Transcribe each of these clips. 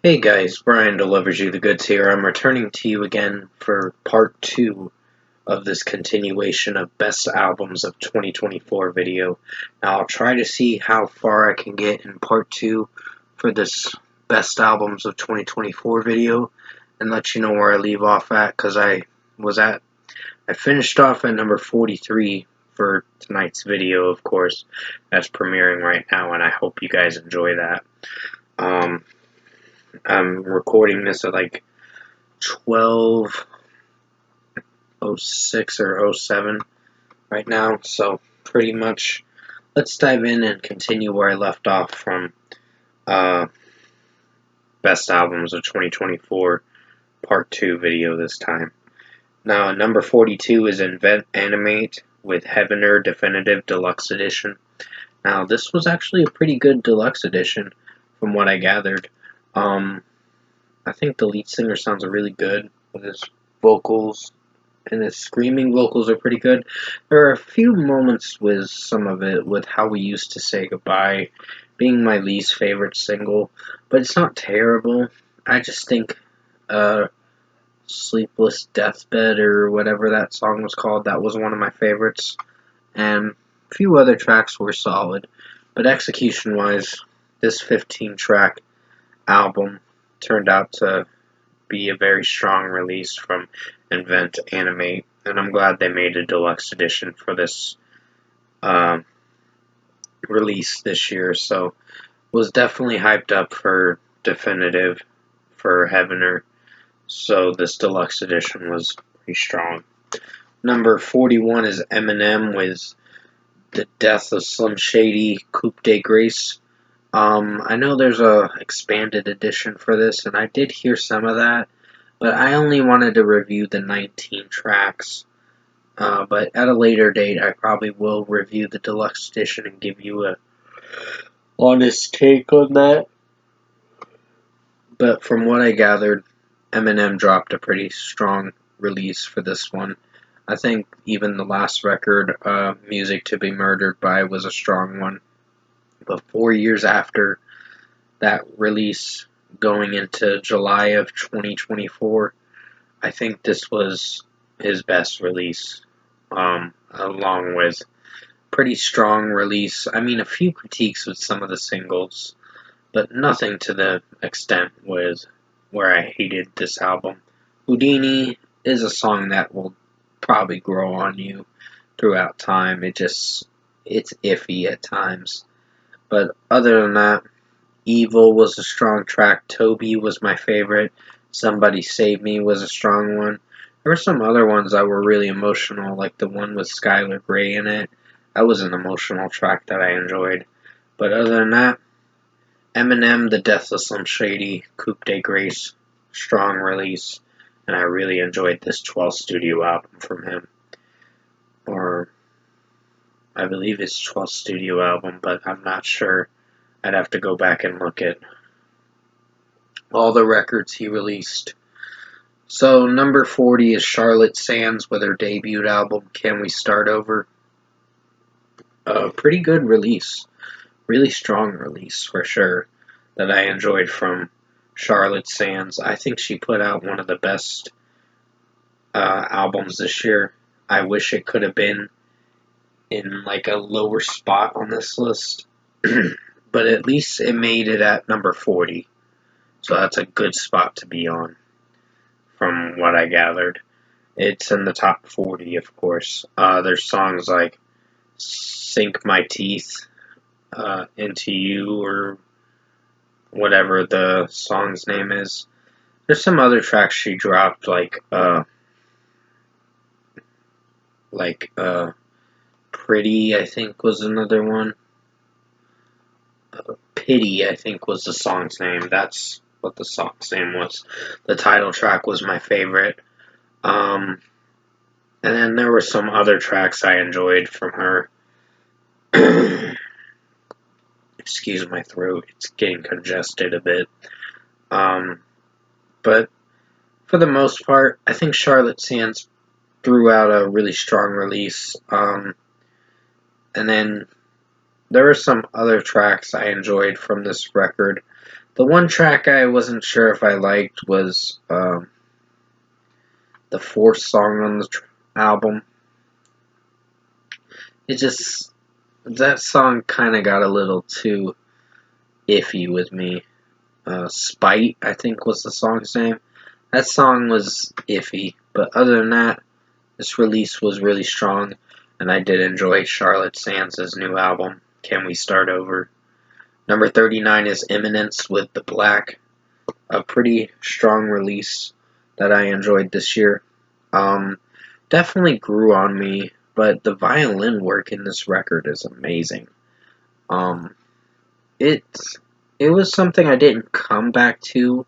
Hey guys, Brian delivers you the goods here. I'm returning to you again for part 2 of this continuation of best albums of 2024 video. Now I'll try to see how far I can get in part 2 for this best albums of 2024 video and let you know where I leave off at because I finished off at number 43 for tonight's video, of course. That's premiering right now and I hope you guys enjoy that. I'm recording this at like 12:06 or '07 right now, so pretty much let's dive in and continue where I left off from uh, Best Albums of 2024 Part 2 video this time. Now, number 42 is Invent Animate with Heavener Definitive Deluxe Edition. Now, this was actually a pretty good deluxe edition from what I gathered. I think the lead singer sounds really good with his vocals, and his screaming vocals are pretty good. There are a few moments with some of it, with How We Used to Say Goodbye being my least favorite single, but it's not terrible. I just think Sleepless Deathbed or whatever that song was called, that was one of my favorites, and a few other tracks were solid, but execution wise, this 15-track album turned out to be a very strong release from Invent Animate, and I'm glad they made a deluxe edition for this uh, release this year. So was definitely hyped up for Definitive for Heavener. So this deluxe edition was pretty strong. Number 41 is Eminem with The Death of Slim Shady Coupe de Grace. I know there's a expanded edition for this, and I did hear some of that, but I only wanted to review the 19 tracks. But at a later date, I probably will review the deluxe edition and give you a honest take on that. But from what I gathered, Eminem dropped a pretty strong release for this one. I think even the last record, Music to Be Murdered By, was a strong one. But 4 years after that release, going into July of 2024, I think this was his best release, along with pretty strong release. I mean, a few critiques with some of the singles, but nothing to the extent with where I hated this album. Houdini is a song that will probably grow on you throughout time. It's iffy at times. But other than that, Evil was a strong track. Toby was my favorite. Somebody Save Me was a strong one. There were some other ones that were really emotional, like the one with Skylar Grey in it. That was an emotional track that I enjoyed. But other than that, Eminem, The Death of Slim Shady, Coupe de Grace, strong release, and I really enjoyed this 12th studio album from him. Or, I believe it's 12th studio album, but I'm not sure. I'd have to go back and look at all the records he released. So, number 40 is Charlotte Sands with her debut album, Can We Start Over? A pretty good release. Really strong release, for sure, that I enjoyed from Charlotte Sands. I think she put out one of the best albums this year. I wish it could have been in like a lower spot on this list, but at least it made it at number 40. So that's a good spot to be on, from what I gathered. It's in the top 40, of course. There's songs like Sink My Teeth Into You, or whatever the song's name is. There's some other tracks she dropped, like Pretty, I think, was another one. Pity, I think, was the song's name. That's what the song's name was. The title track was my favorite. And then there were some other tracks I enjoyed from her. Excuse my throat, it's getting congested a bit. But for the most part, I think Charlotte Sands threw out a really strong release. And then there were some other tracks I enjoyed from this record The one track I wasn't sure if I liked was the fourth song on the album. It just, that song kind of got a little too iffy with me. Spite, I think was the song's name. That song was iffy, but other than that, this release was really strong, and I did enjoy Charlotte Sands' new album, Can We Start Over? Number 39 is Eminence with The Black, a pretty strong release that I enjoyed this year. Definitely grew on me, but the violin work in this record is amazing. Um, it it was something I didn't come back to,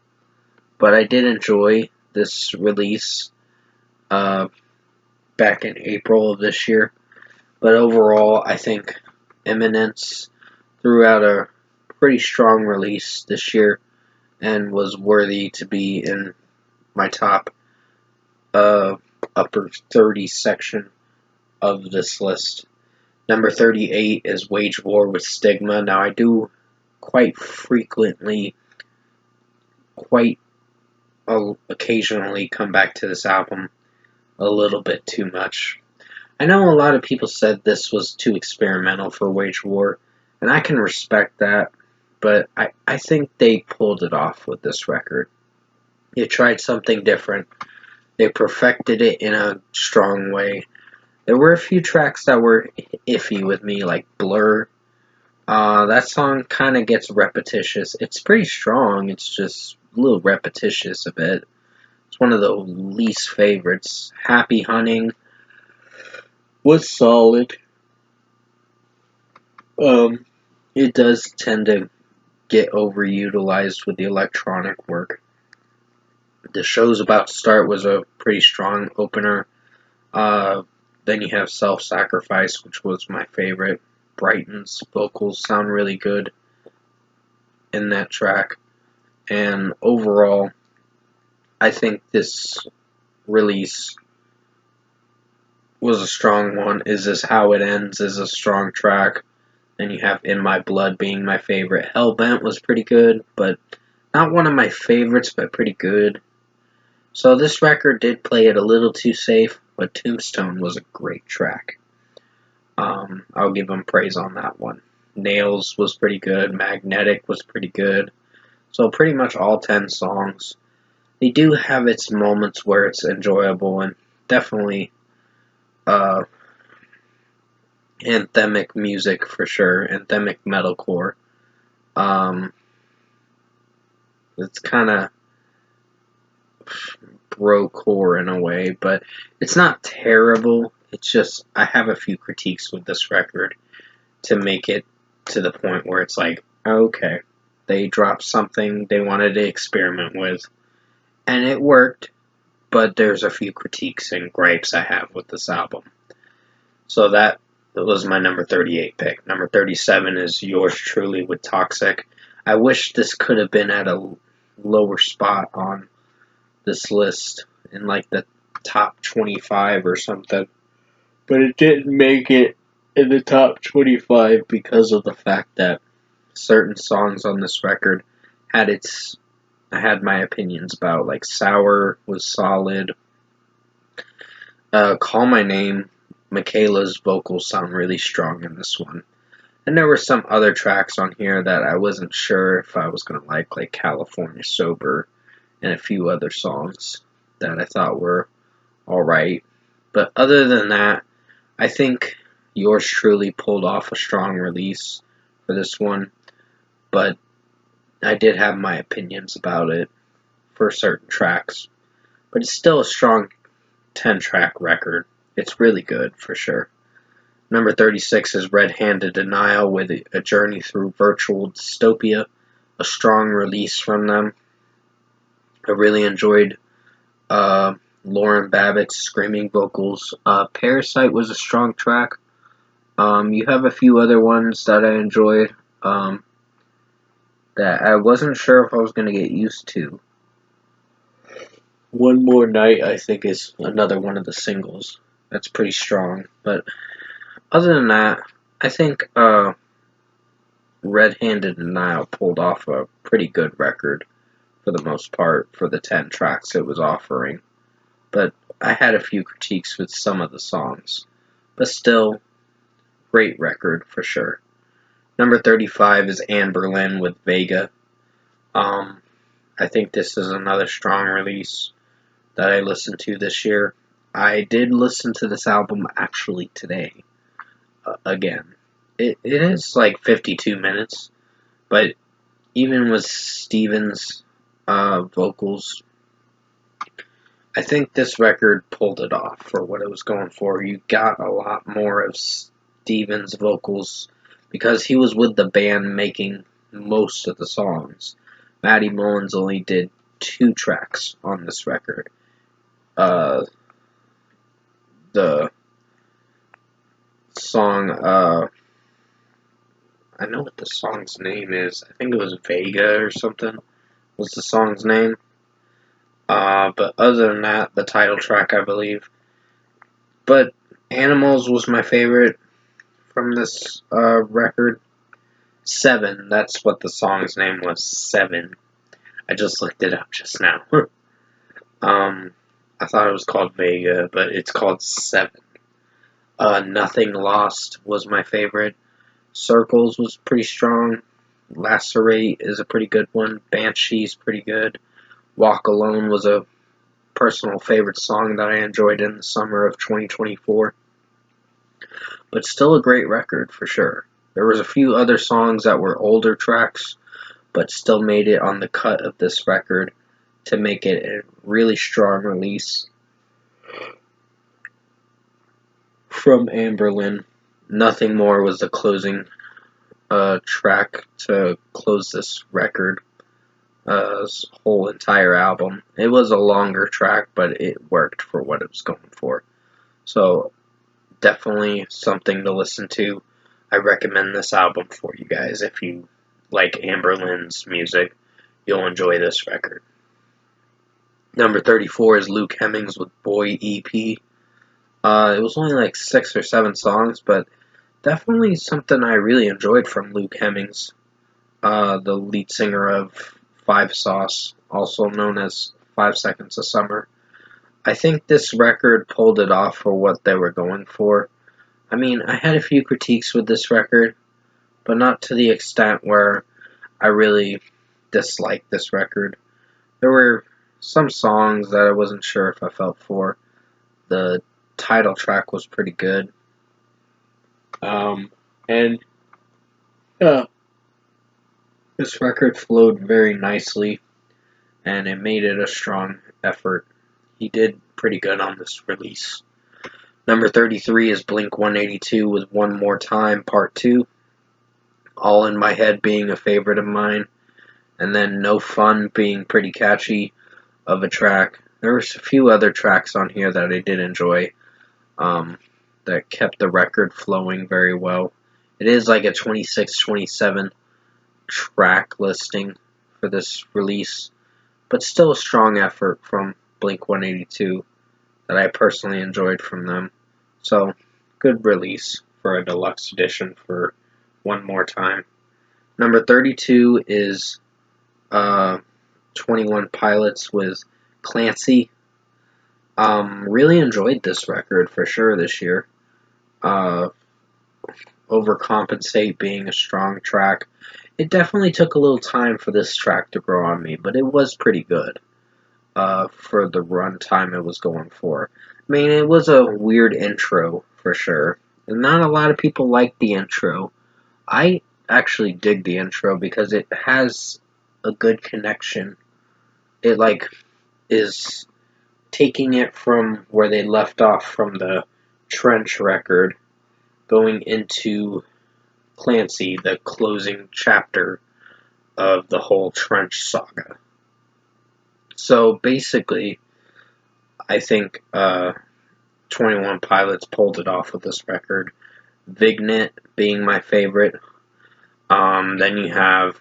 but I did enjoy this release back in April of this year. But overall, I think Eminence threw out a pretty strong release this year and was worthy to be in my top upper 30 section of this list. Number 38 is Wage War with Stigma. Now, I do quite frequently, quite occasionally come back to this album a little bit too much. I know a lot of people said this was too experimental for Wage War, and I can respect that, but I think they pulled it off with this record. They tried something different. They perfected it in a strong way. There were a few tracks that were iffy with me, like Blur. That song kind of gets repetitious. It's pretty strong, it's just a little repetitious a bit. It's one of the least favorites. Happy Hunting was solid. It does tend to get overutilized with the electronic work. The Show's About to Start was a pretty strong opener. Then you have Self Sacrifice, which was my favorite. Brighton's vocals sound really good in that track. And overall, I think this release was a strong one. Is This How It Ends is a strong track. Then you have In My Blood being my favorite. Hellbent was pretty good, but not one of my favorites, but pretty good. So this record did play it a little too safe, but Tombstone was a great track. I'll give them praise on that one. Nails was pretty good. Magnetic was pretty good. So pretty much all 10 songs. They do have its moments where it's enjoyable and definitely anthemic music for sure. Anthemic metalcore. It's kind of brocore in a way, but it's not terrible. It's just I have a few critiques with this record to make it to the point where it's like, okay, they dropped something they wanted to experiment with, and it worked, but there's a few critiques and gripes I have with this album. So that was my number 38 pick. Number 37 is Yours Truly with Toxic. I wish this could have been at a lower spot on this list in like the top 25 or something, but it didn't make it in the top 25 because of the fact that certain songs on this record I had my opinions about. Like Sour was solid. Call My Name, Michaela's vocals sound really strong in this one. And there were some other tracks on here that I wasn't sure if I was going to like California Sober and a few other songs that I thought were alright. But other than that, I think Yours Truly pulled off a strong release for this one. But I did have my opinions about it for certain tracks. But it's still a strong 10-track record. It's really good, for sure. Number 36 is Red Handed Denial with A Journey Through Virtual Dystopia. A strong release from them. I really enjoyed Lauren Babbitt's screaming vocals. Parasite was a strong track. You have a few other ones that I enjoyed that I wasn't sure if I was going to get used to. One More Night, I think, is another one of the singles. That's pretty strong. But other than that, I think Red Handed Denial pulled off a pretty good record for the most part for the 10 tracks it was offering. But I had a few critiques with some of the songs. But still, great record for sure. Number 35 is Anberlin with Vega. I think this is another strong release that I listened to this year. I did listen to this album actually today, again. It is like 52 minutes, but even with Steven's vocals, I think this record pulled it off for what it was going for. You got a lot more of Steven's vocals because he was with the band making most of the songs. Matty Mullins only did 2 tracks on this record. The song, I know what the song's name is. I think it was Vega or something was the song's name. But other than that, the title track, I believe. But Animals was my favorite from this record. 7, that's what the song's name was. 7. I just looked it up just now. I thought it was called Vega, but it's called 7. Nothing Lost was my favorite. Circles was pretty strong. Lacerate is a pretty good one. Banshee's pretty good. Walk Alone was a personal favorite song that I enjoyed in the summer of 2024. But still a great record for sure. There was a few other songs that were older tracks, but still made it on the cut of this record to make it a really strong release. From Anberlin, Nothing More was the closing track to close this record. This whole entire album. It was a longer track, but it worked for what it was going for. So, definitely something to listen to. I recommend this album for you guys. If you like Anberlin's music, you'll enjoy this record. Number 34 is Luke Hemmings with Boy EP. It was only like 6 or 7 songs, but definitely something I really enjoyed from Luke Hemmings, the lead singer of Five Sauce, also known as 5 Seconds of Summer. I think this record pulled it off for what they were going for. I mean, I had a few critiques with this record, but not to the extent where I really disliked this record. There were some songs that I wasn't sure if I felt for. The title track was pretty good. And yeah, this record flowed very nicely, and it made it a strong effort. He did pretty good on this release. Number 33 is Blink 182 with One More Time, Part 2. All in My Head being a favorite of mine, and then No Fun being pretty catchy of a track. There were a few other tracks on here that I did enjoy that kept the record flowing very well. It is like a 26-27 track listing for this release, but still a strong effort from Blink 182 that I personally enjoyed from them. So, good release for a deluxe edition for One More Time. Number 32 is 21 Pilots with Clancy. Really enjoyed this record for sure this year. Overcompensate being a strong track. It definitely took a little time for this track to grow on me, but it was pretty good for the run time it was going for. I mean, it was a weird intro for sure. And not a lot of people like the intro. I actually dig the intro because it has a good connection. It is taking it from where they left off from the Trench record, going into Clancy, the closing chapter of the whole Trench saga. So basically, I think 21 Pilots pulled it off with this record. Vignette being my favorite. Then you have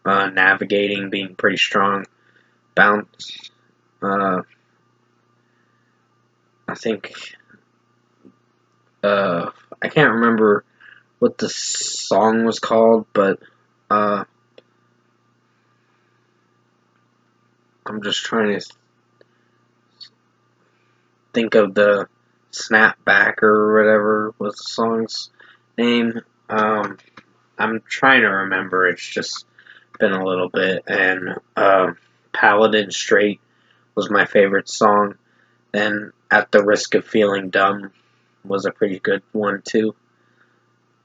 Navigating being pretty strong. Bounce. I think I can't remember what the song was called, but I'm just trying to think of the Snapback or whatever was the song's name. I'm trying to remember. It's just been a little bit. And Paladin Straight was my favorite song. Then At the Risk of Feeling Dumb was a pretty good one too.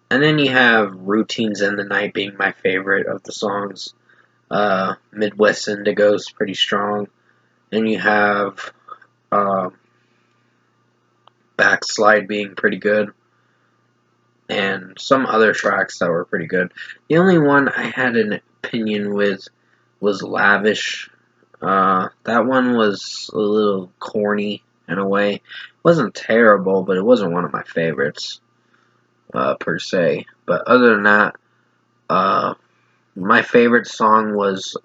And then you have Routines in the Night being my favorite of the songs. Midwest Indigo is pretty strong. Then you have Backslide being pretty good. And some other tracks that were pretty good. The only one I had an opinion with was Lavish. That one was a little corny in a way. It wasn't terrible, but it wasn't one of my favorites, per se. But other than that, my favorite song was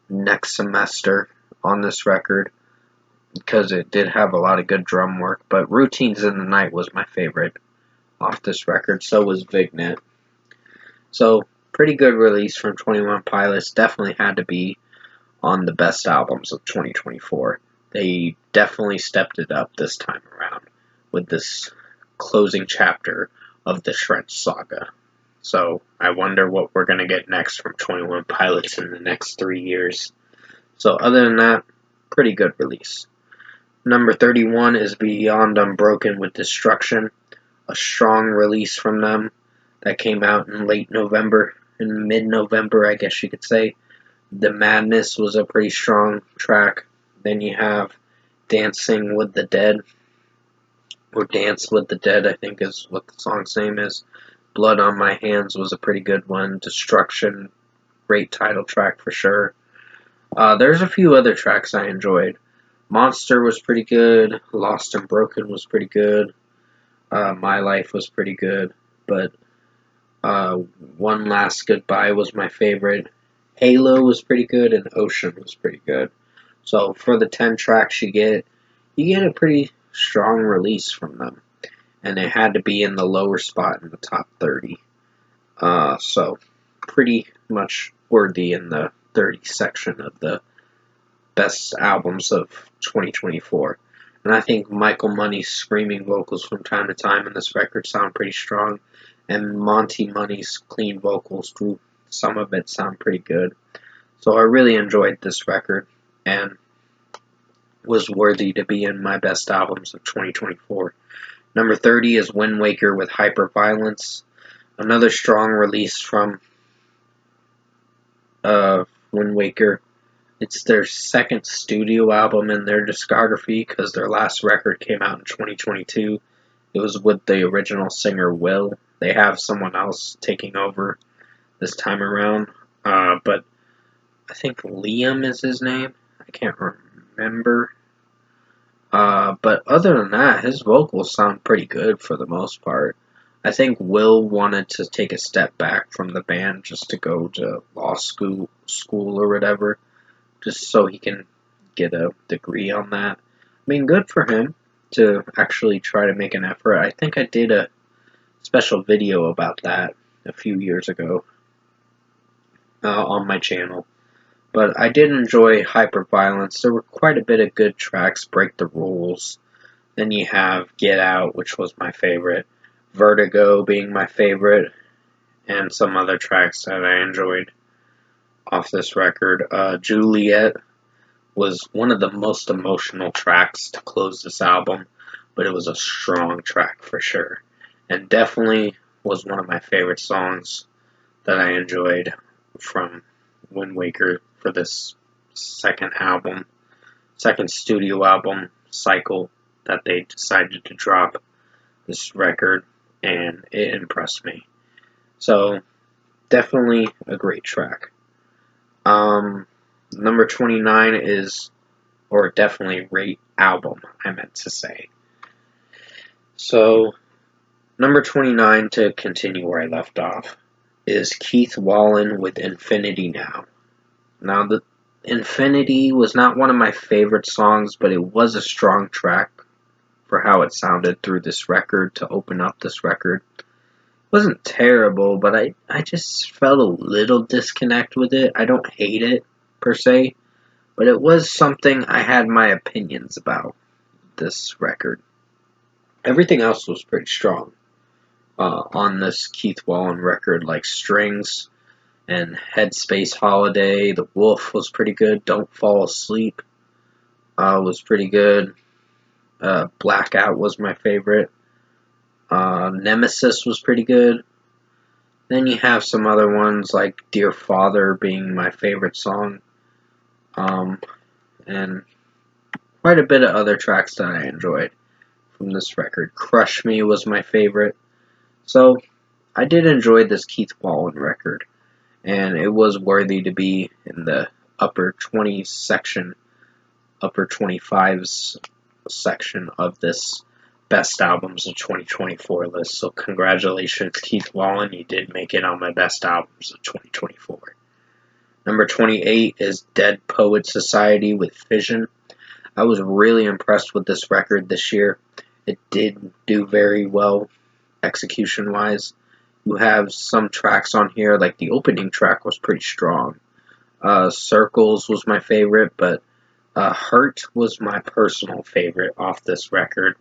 Next Semester on this record, because it did have a lot of good drum work. But Routines in the Night was my favorite off this record. So was Vignet. So pretty good release from 21 Pilots. Definitely had to be on the best albums of 2024. They definitely stepped it up this time around with this closing chapter of the Trench Saga. So I wonder what we're going to get next from 21 Pilots in the next 3 years. So other than that, pretty good release. Number 31 is Beyond Unbroken with Destruction, a strong release from them that came out in late November, in mid-November, I guess you could say. The Madness was a pretty strong track. Then you have Dancing with the Dead, or Dance with the Dead, I think is what the song's name is. Blood on My Hands was a pretty good one. Destruction, great title track for sure. There's a few other tracks I enjoyed. Monster was pretty good. Lost and Broken was pretty good. My Life was pretty good. But One Last Goodbye was my favorite. Halo was pretty good, and Ocean was pretty good. So for the 10 tracks you get a pretty strong release from them. And it had to be in the lower spot in the top 30. So pretty much worthy in the 30 section of the best albums of 2024. And I think Michael Money's screaming vocals from time to time in this record sound pretty strong. And Monty Money's clean vocals through some of it sound pretty good. So I really enjoyed this record and was worthy to be in my best albums of 2024. Number 30 is Wind Waker with Hyperviolence. Another strong release from Wind Waker. It's their second studio album in their discography because their last record came out in 2022. It was with the original singer Will. They have someone else taking over this time around. But I think Liam is his name. I can't remember. But other than that, his vocals sound pretty good for the most part. I think Will wanted to take a step back from the band just to go to law school or whatever, just so he can get a degree on that. I mean, good for him to actually try to make an effort. I think I did a special video about that a few years ago on my channel. But I did enjoy Hyperviolence. There were quite a bit of good tracks. Break the Rules. Then you have Get Out, which was my favorite. Vertigo being my favorite. And some other tracks that I enjoyed off this record. Juliet was one of the most emotional tracks to close this album. But it was a strong track for sure. And definitely was one of my favorite songs that I enjoyed from Wind Waker for this second studio album cycle that they decided to drop this record, and it impressed me. So, definitely a great track. Number 29 is, or definitely rate album, I meant to say. So, number 29, to continue where I left off, is Keith Wallen with Infinity Now. Now, the Infinity was not one of my favorite songs, but it was a strong track for how it sounded through this record to open up this record. Wasn't terrible, but I just felt a little disconnect with it. I don't hate it per se, but it was something I had my opinions about this record. Everything else was pretty strong on this Keith Wallen record, like Strings and Headspace Holiday. The Wolf was pretty good. Don't Fall Asleep was pretty good. Blackout was my favorite. Nemesis was pretty good. Then you have some other ones like Dear Father being my favorite song. And quite a bit of other tracks that I enjoyed from this record. Crush Me was my favorite. So I did enjoy this Keith Wallen record, and it was worthy to be in the upper 20s section, upper 25s section of this best albums of 2024 list. So congratulations, Keith Wallen, you did make it on my best albums of 2024. Number 28 is Dead Poet Society with Fission. I was really impressed with this record this year. It did do very well execution-wise. You have some tracks on here, like the opening track was pretty strong. Circles was my favorite, but Hurt was my personal favorite off this record.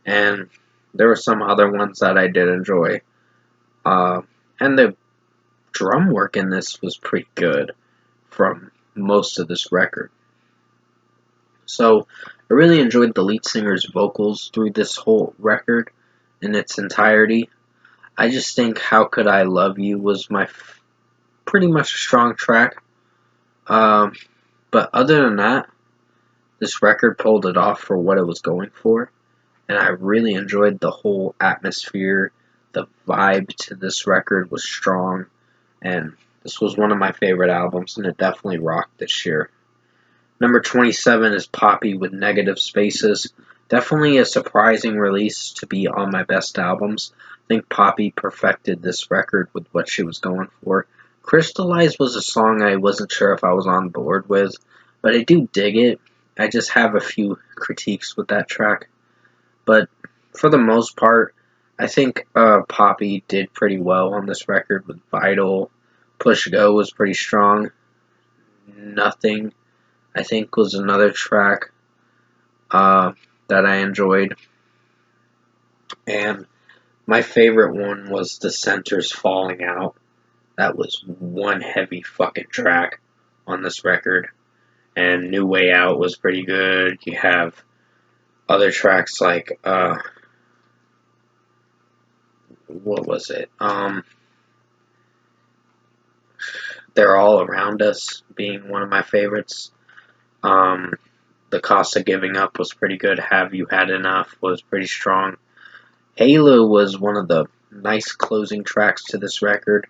And there were some other ones that I did enjoy. And the drum work in this was pretty good from most of this record. So I really enjoyed the lead singer's vocals through this whole record in its entirety. I just think How Could I Love You was my pretty much a strong track. But other than that, this record pulled it off for what it was going for. And I really enjoyed the whole atmosphere. The vibe to this record was strong. And this was one of my favorite albums, and it definitely rocked this year. Number 27 is Poppy with Negative Spaces. Definitely a surprising release to be on my best albums. I think Poppy perfected this record with what she was going for. Crystallize was a song I wasn't sure if I was on board with, but I do dig it. I just have a few critiques with that track. But for the most part, I think Poppy did pretty well on this record with Vital. Push Go was pretty strong. Nothing, I think, was another track that I enjoyed. And my favorite one was The Center's Falling Out. That was one heavy fucking track on this record. And New Way Out was pretty good. You have other tracks like, what was it? They're All Around Us being one of my favorites. The Cost of Giving Up was pretty good. Have You Had Enough was pretty strong. Halo was one of the nice closing tracks to this record,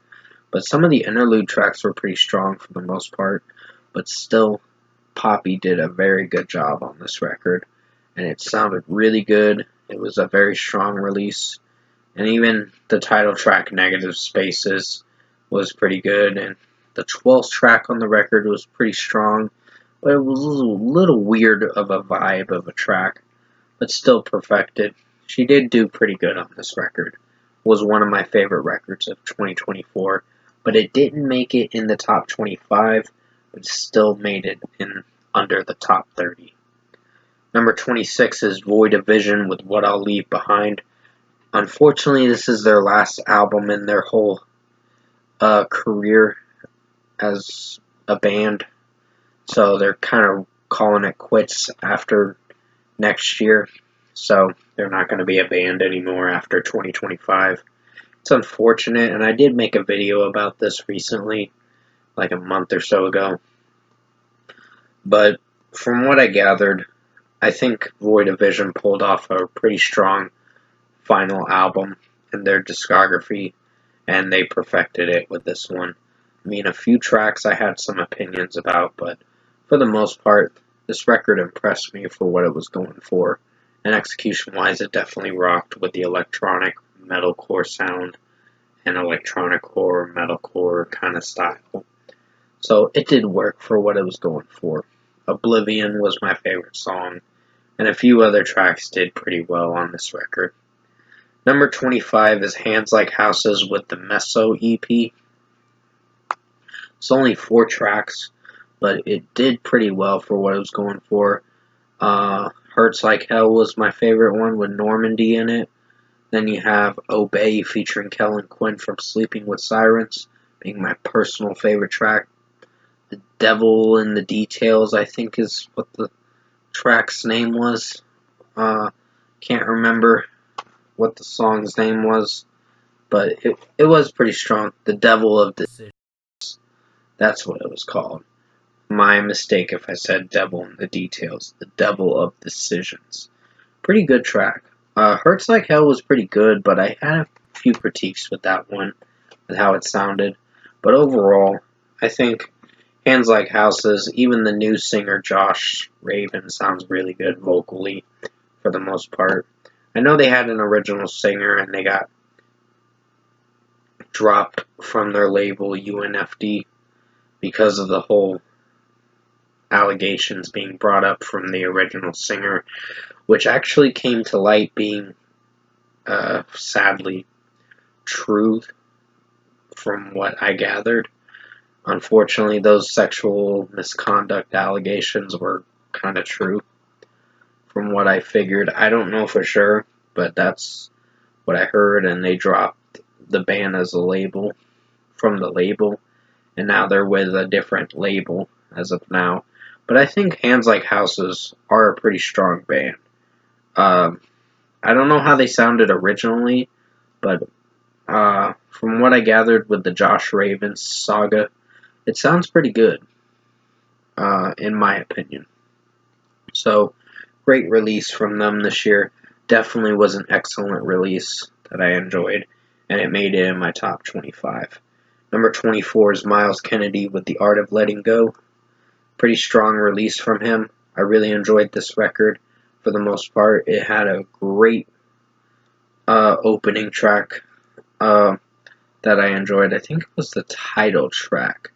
but some of the interlude tracks were pretty strong for the most part. But still, Poppy did a very good job on this record, and it sounded really good. It was a very strong release, and even the title track, Negative Spaces, was pretty good, and the 12th track on the record was pretty strong, but it was a little weird of a vibe of a track, but still perfected. She did do pretty good on this record. It was one of my favorite records of 2024, but it didn't make it in the top 25, but still made it in under the top 30. Number 26 is Void of Vision with What I'll Leave Behind. Unfortunately, this is their last album in their whole career as a band, so they're kind of calling it quits after next year. So they're not going to be a band anymore after 2025. It's unfortunate, and I did make a video about this recently, like a month or so ago. But from what I gathered, I think Void of Vision pulled off a pretty strong final album in their discography, and they perfected it with this one. I mean, a few tracks I had some opinions about, but for the most part, this record impressed me for what it was going for. And execution-wise, it definitely rocked with the electronic metalcore sound and electronic horror, metalcore kind of style. So it did work for what it was going for. Oblivion was my favorite song, and a few other tracks did pretty well on this record. Number 25 is Hands Like Houses with the Meso EP. It's only 4 tracks, but it did pretty well for what it was going for. Hurts Like Hell was my favorite one with Normandy in it. Then you have Obey featuring Kellen Quinn from Sleeping with Sirens, being my personal favorite track. The Devil in the Details, I think, is what the track's name was. Can't remember what the song's name was, but it was pretty strong. The Devil of Decisions, that's what it was called. My mistake if I said Devil in the Details. The Devil of Decisions. Pretty good track. Hurts Like Hell was pretty good, but I had a few critiques with that one, with how it sounded. But overall, I think Hands Like Houses, even the new singer Josh Raven sounds really good vocally for the most part. I know they had an original singer and they got dropped from their label UNFD because of the whole allegations being brought up from the original singer, which actually came to light being sadly true from what I gathered. Unfortunately, those sexual misconduct allegations were kind of true from what I figured. I don't know for sure, but that's what I heard, and they dropped the band as a label from the label, and now they're with a different label as of now. But I think Hands Like Houses are a pretty strong band. I don't know how they sounded originally, but from what I gathered with the Josh Raven saga, it sounds pretty good, in my opinion. So, great release from them this year. Definitely was an excellent release that I enjoyed, and it made it in my top 25. Number 24 is Myles Kennedy with The Art of Letting Go. Pretty strong release from him. I really enjoyed this record for the most part. It had a great opening track that I enjoyed. I think it was the title track.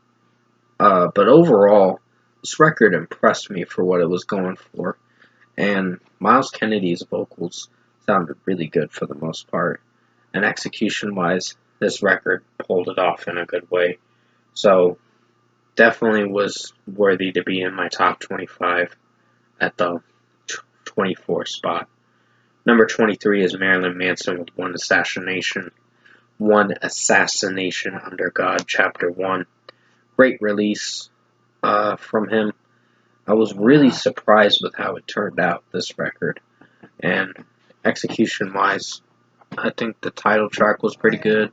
But overall, this record impressed me for what it was going for. And Myles Kennedy's vocals sounded really good for the most part. And execution-wise, this record pulled it off in a good way. So, definitely was worthy to be in my top 25 at the 24 spot. Number 23 is Marilyn Manson with One Assassination Under God, Chapter 1. Great release from him. I was really surprised with how it turned out, this record. And execution-wise, I think the title track was pretty good.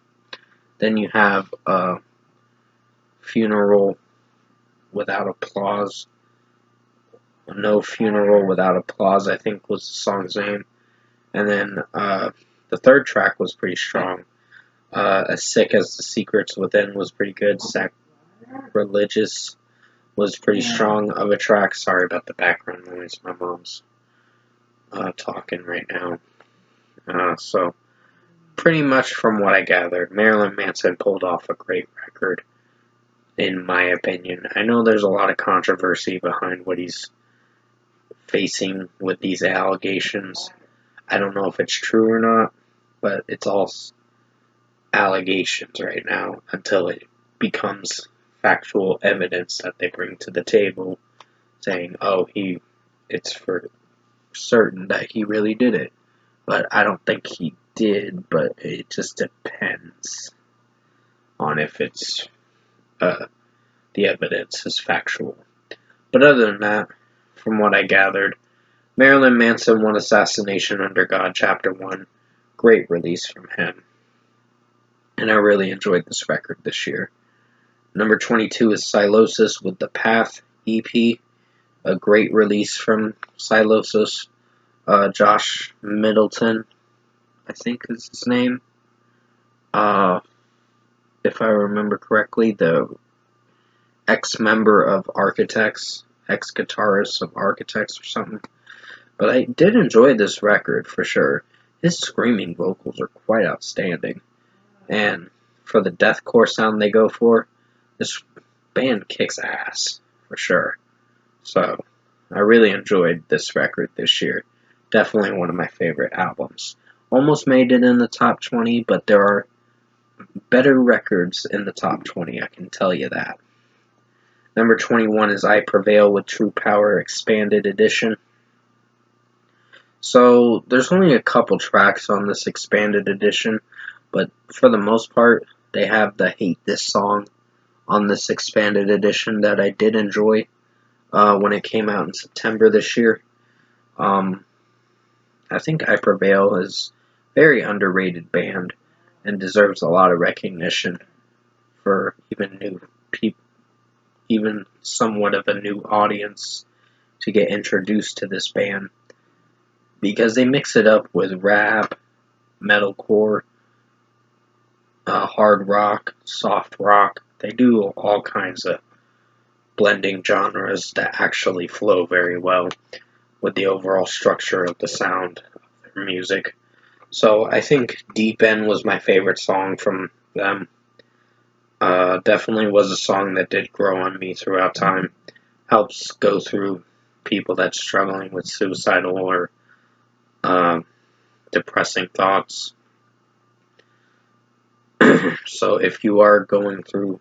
Then you have Funeral Without Applause. No Funeral Without Applause, I think was the song's name. And then the third track was pretty strong. As Sick as the Secrets Within was pretty good. Sacrilegious was pretty strong of a track. Sorry about the background noise. My mom's talking right now. So, pretty much from what I gathered, Marilyn Manson pulled off a great record, in my opinion. I know there's a lot of controversy behind what he's facing with these allegations. I don't know if it's true or not, but it's all allegations right now until it becomes factual evidence that they bring to the table saying, oh, it's for certain that he really did it. But I don't think he did, but it just depends on if it's the evidence is factual. But other than that, from what I gathered, Marilyn Manson One Assassination Under God, Chapter 1. Great release from him. And I really enjoyed this record this year. Number 22 is Sylosis with the Path EP. A great release from Sylosis. Josh Middleton, I think is his name. If I remember correctly, the ex-member of Architects, ex-guitarist of Architects or something. But I did enjoy this record for sure. His screaming vocals are quite outstanding. And for the deathcore sound they go for, this band kicks ass, for sure. So, I really enjoyed this record this year. Definitely one of my favorite albums. almost made it in the top 20, but there are better records in the top 20, I can tell you that. Number 21 is I Prevail with True Power Expanded Edition. So there's only a couple tracks on this expanded edition, but for the most part, they have the Hate This song on this expanded edition that I did enjoy when it came out in September this year. I think I Prevail is a very underrated band and deserves a lot of recognition for even new people, even somewhat of a new audience to get introduced to this band, because they mix it up with rap, metalcore, hard rock, soft rock. They do all kinds of blending genres that actually flow very well with the overall structure of the sound of their music. So I think Deep End was my favorite song from them. Definitely was a song that did grow on me throughout time. Helps go through people that's struggling with suicidal or depressing thoughts. So if you are going through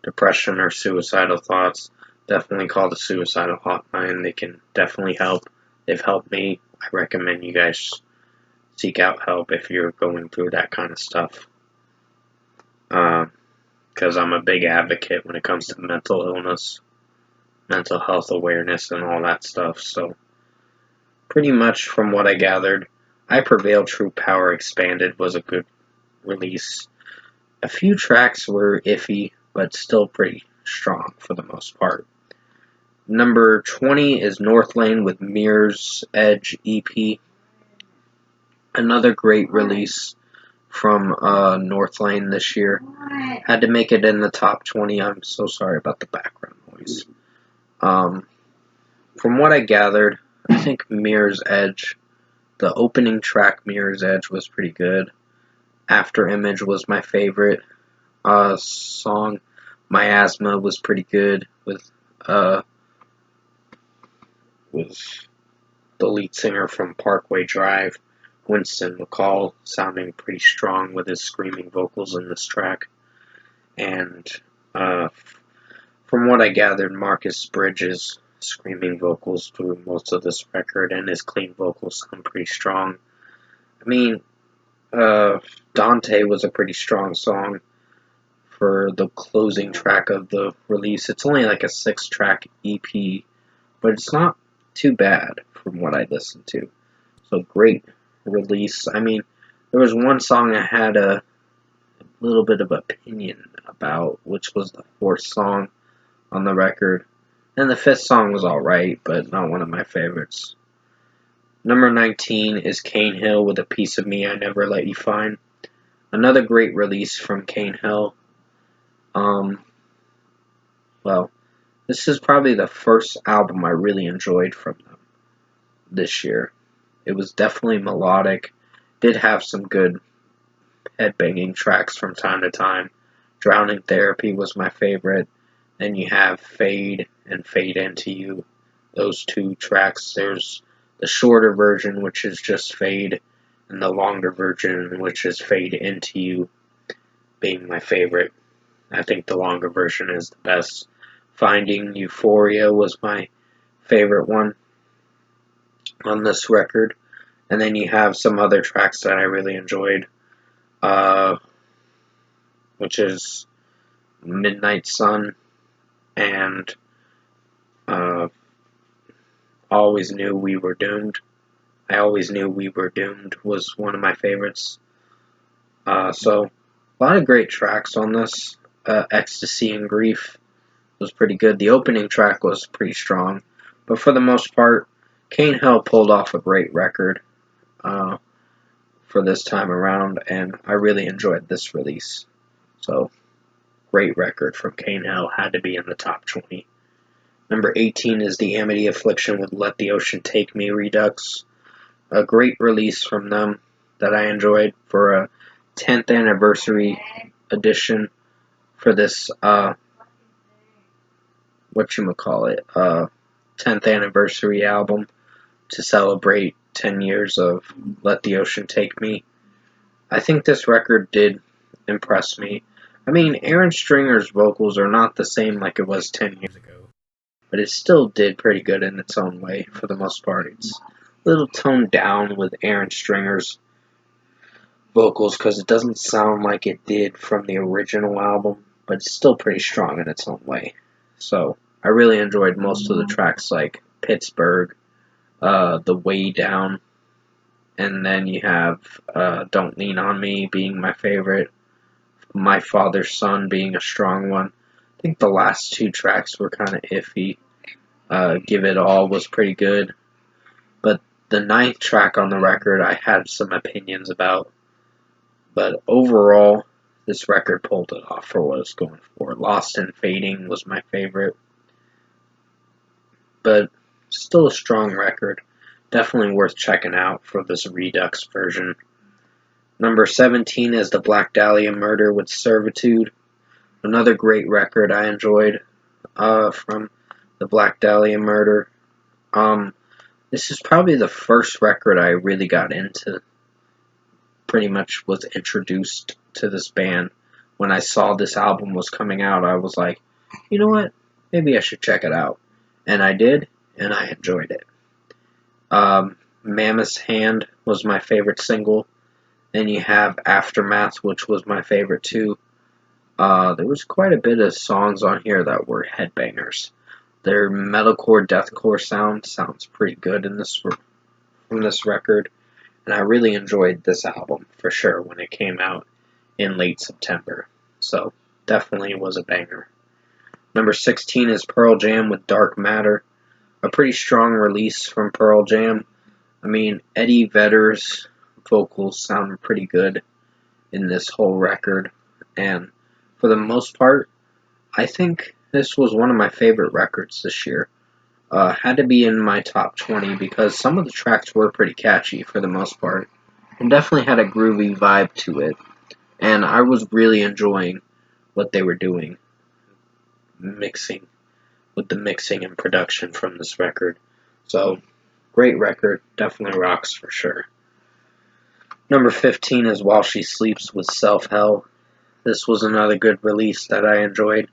depression or suicidal thoughts, definitely call the suicidal hotline. They can definitely help. They've helped me. I recommend you guys seek out help if you're going through that kind of stuff. Because I'm a big advocate when it comes to mental illness, mental health awareness, and all that stuff. So, pretty much from what I gathered, I Prevail True Power Expanded was a good release. A few tracks were iffy, but still pretty strong for the most part. Number 20 is Northlane with Mirror's Edge EP. Another great release from Northlane this year. Had to make it in the top 20. I'm so sorry about the background noise. From what I gathered, I think Mirror's Edge, the opening track Mirror's Edge was pretty good. After Image was my favorite song. Miasma was pretty good with the lead singer from Parkway Drive, Winston McCall, sounding pretty strong with his screaming vocals in this track. And from what I gathered, Marcus Bridges' screaming vocals through most of this record and his clean vocals sound pretty strong. I mean, Dante was a pretty strong song for the closing track of the release. It's only like a 6-track EP, but it's not too bad from what I listened to. So great release. I mean, there was one song I had a little bit of opinion about, which was the 4th song on the record. And the 5th song was alright, but not one of my favorites. Number 19 is Cane Hill with A Piece of Me I Never Let You Find. Another great release from Cane Hill. Well, this is probably the first album I really enjoyed from them this year. It was definitely melodic. Did have some good headbanging tracks from time to time. Drowning Therapy was my favorite. Then you have Fade and Fade Into You. Those 2 tracks. There's the shorter version, which is just Fade, and the longer version, which is Fade Into You, being my favorite. I think the longer version is the best. Finding Euphoria was my favorite one on this record. And then you have some other tracks that I really enjoyed, which is Midnight Sun and Always Knew We Were Doomed. I Always Knew We Were Doomed was one of my favorites. So, a lot of great tracks on this. Ecstasy and Grief was pretty good. The opening track was pretty strong. But for the most part, Cane Hill pulled off a great record for this time around, and I really enjoyed this release. So, great record from Cane Hill. Had to be in the top 20. Number 18 is The Amity Affliction with Let the Ocean Take Me Redux. A great release from them that I enjoyed for a 10th anniversary edition for this, 10th anniversary album to celebrate 10 years of Let the Ocean Take Me. I think this record did impress me. I mean, Aaron Stringer's vocals are not the same like it was 10 years ago, but it still did pretty good in its own way for the most part. It's a little toned down with Aaron Stringer's vocals because it doesn't sound like it did from the original album, but it's still pretty strong in its own way. So I really enjoyed most of the tracks like Pittsburgh, The Way Down, and then you have Don't Lean on Me being my favorite, My Father's Son being a strong one. I think the last two tracks were kind of iffy. Give It All was pretty good, but the ninth track on the record I had some opinions about. But overall, this record pulled it off for what it's going for. Lost and Fading was my favorite, but still a strong record. Definitely worth checking out for this Redux version. Number 17 is The Black Dahlia Murder with Servitude. Another great record I enjoyed from The Black Dahlia Murder. This is probably the first record I really got into. Pretty much was introduced to this band. When I saw this album was coming out, I was like, you know what? Maybe I should check it out. And I did, and I enjoyed it. Mammoth's Hand was my favorite single. Then you have Aftermath, which was my favorite too. There was quite a bit of songs on here that were headbangers. Their metalcore, deathcore sounds pretty good in this from this record, and I really enjoyed this album for sure when it came out in late September. So definitely was a banger. Number 16 is Pearl Jam with Dark Matter. A pretty strong release from Pearl Jam. I mean, Eddie Vedder's vocals sound pretty good in this whole record, and for the most part, I think this was one of my favorite records this year. Had to be in my top 20 because some of the tracks were pretty catchy for the most part, and definitely had a groovy vibe to it, and I was really enjoying what they were doing, mixing with the mixing and production from this record. So, great record, definitely rocks for sure. Number 15 is While She Sleeps with Self Hell. This was another good release that I enjoyed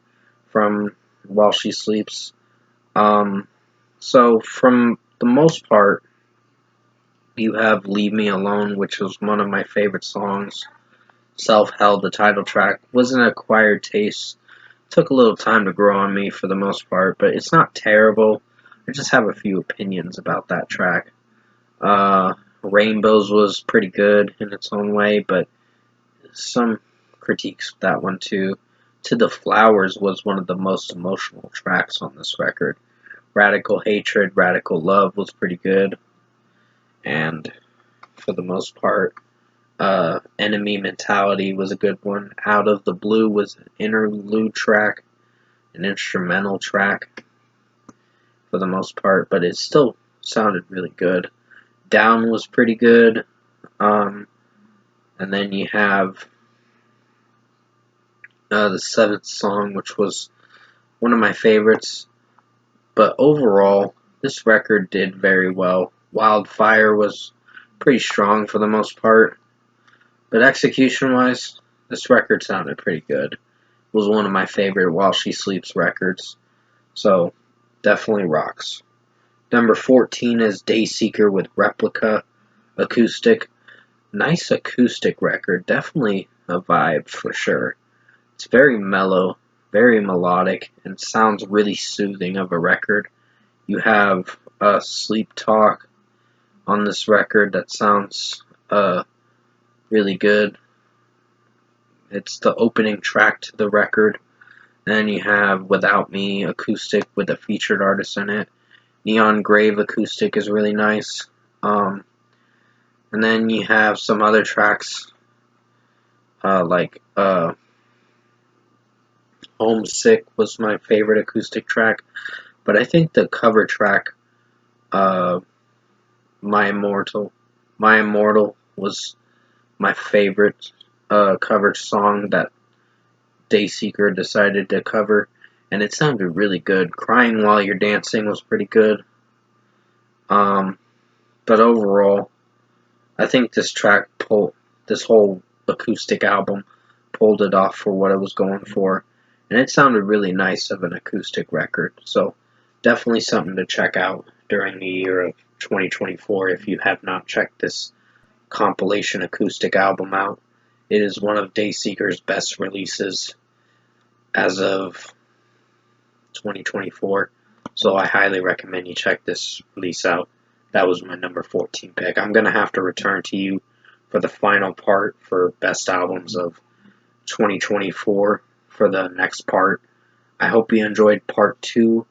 from While She Sleeps. So, from the most part, you have Leave Me Alone, which was one of my favorite songs. Self Hell, the title track, was an acquired taste. Took a little time to grow on me for the most part, but it's not terrible. I just have a few opinions about that track. Rainbows was pretty good in its own way, but some critiques with that one too. To the Flowers was one of the most emotional tracks on this record. Radical Hatred, Radical Love was pretty good. And for the most part, Enemy Mentality was a good one. Out of the Blue was an interlude track, an instrumental track for the most part, but it still sounded really good. Down was pretty good. And then you have the seventh song, which was one of my favorites. But overall, this record did very well. Wildfire was pretty strong for the most part. But execution-wise, this record sounded pretty good. It was one of my favorite While She Sleeps records. So, definitely rocks. Number 14 is Dayseeker with Replica Acoustic. Nice acoustic record. Definitely a vibe for sure. It's very mellow, very melodic, and sounds really soothing of a record. You have Sleep Talk on this record that sounds really good. It's the opening track to the record. Then you have Without Me acoustic with a featured artist in it. Neon Grave acoustic is really nice. And then you have some other tracks like Homesick was my favorite acoustic track. But I think the cover track, My Immortal was my favorite covered song that Dayseeker decided to cover, and it sounded really good. Crying While You're Dancing was pretty good. But overall, I think this this whole acoustic album pulled it off for what it was going for, and it sounded really nice of an acoustic record. So definitely something to check out during the year of 2024 if you have not checked this compilation acoustic album out. It is one of Dayseeker's best releases as of 2024, so I highly recommend you check this release out. That was my number 14 pick. I'm going to have to return to you for the final part for best albums of 2024 for the next part. I hope you enjoyed part 2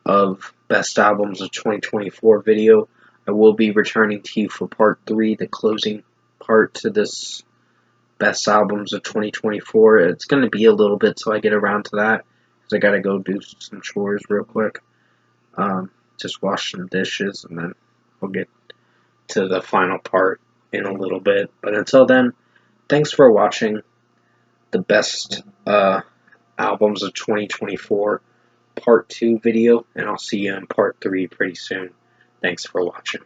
of best albums of 2024 video. I will be returning to you for part 3, the closing part to this best albums of 2024. It's going to be a little bit till I get around to that, because I got to go do some chores real quick. Just wash some dishes, and then we'll get to the final part in a little bit. But until then, thanks for watching the best albums of 2024 part 2 video, and I'll see you in part 3 pretty soon. Thanks for watching.